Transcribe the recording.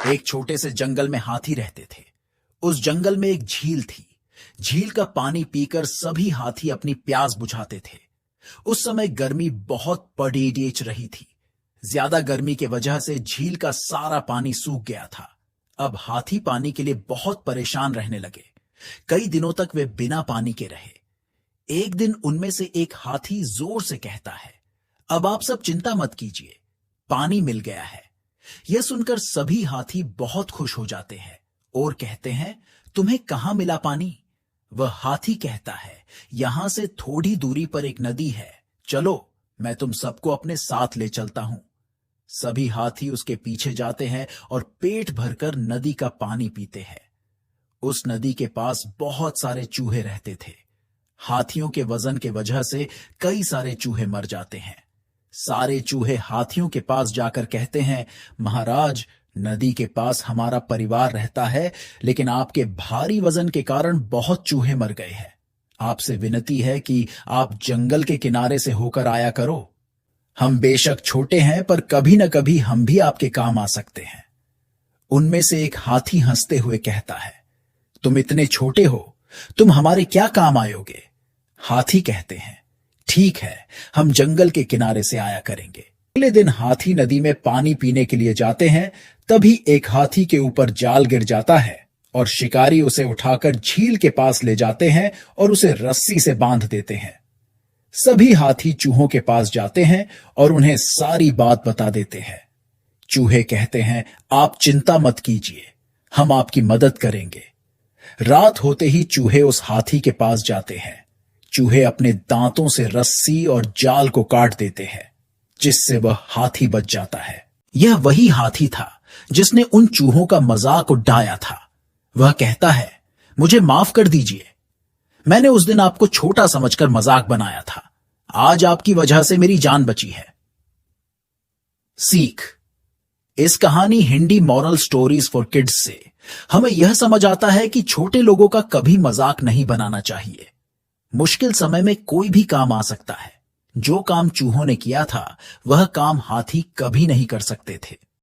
एक छोटे से जंगल में हाथी रहते थे। उस जंगल में एक झील थी। झील का पानी पीकर सभी हाथी अपनी प्यास बुझाते थे। उस समय गर्मी बहुत पड़ेडेच रही थी। ज्यादा गर्मी के वजह से झील का सारा पानी सूख गया था। अब हाथी पानी के लिए बहुत परेशान रहने लगे। कई दिनों तक वे बिना पानी के रहे। एक दिन उनमें से एक हाथी जोर से कहता है, अब आप सब चिंता मत कीजिए, पानी मिल गया है। यह सुनकर सभी हाथी बहुत खुश हो जाते हैं और कहते हैं, तुम्हें कहां मिला पानी? वह हाथी कहता है, यहां से थोड़ी दूरी पर एक नदी है, चलो मैं तुम सबको अपने साथ ले चलता हूं। सभी हाथी उसके पीछे जाते हैं और पेट भरकर नदी का पानी पीते हैं। उस नदी के पास बहुत सारे चूहे रहते थे। हाथियों के वजन के वजह से कई सारे चूहे मर जाते हैं। सारे चूहे हाथियों के पास जाकर कहते हैं, महाराज, नदी के पास हमारा परिवार रहता है, लेकिन आपके भारी वजन के कारण बहुत चूहे मर गए हैं। आपसे विनती है कि आप जंगल के किनारे से होकर आया करो। हम बेशक छोटे हैं, पर कभी न कभी हम भी आपके काम आ सकते हैं। उनमें से एक हाथी हंसते हुए कहता है, तुम इतने छोटे हो, तुम हमारे क्या काम आयोगे? हाथी कहते हैं, ठीक है, हम जंगल के किनारे से आया करेंगे। अगले दिन हाथी नदी में पानी पीने के लिए जाते हैं। तभी एक हाथी के ऊपर जाल गिर जाता है और शिकारी उसे उठाकर झील के पास ले जाते हैं और उसे रस्सी से बांध देते हैं। सभी हाथी चूहों के पास जाते हैं और उन्हें सारी बात बता देते हैं। चूहे कहते हैं, आप चिंता मत कीजिए, हम आपकी मदद करेंगे। रात होते ही चूहे उस हाथी के पास जाते हैं। चूहे अपने दांतों से रस्सी और जाल को काट देते हैं, जिससे वह हाथी बच जाता है। यह वही हाथी था जिसने उन चूहों का मजाक उड़ाया था। वह कहता है, मुझे माफ कर दीजिए, मैंने उस दिन आपको छोटा समझकर मजाक बनाया था। आज आपकी वजह से मेरी जान बची है। सीख, इस कहानी Hindi moral stories for kids से हमें यह समझ आता है कि छोटे लोगों का कभी मजाक नहीं बनाना चाहिए। मुश्किल समय में कोई भी काम आ सकता है। जो काम चूहों ने किया था, वह काम हाथी कभी नहीं कर सकते थे।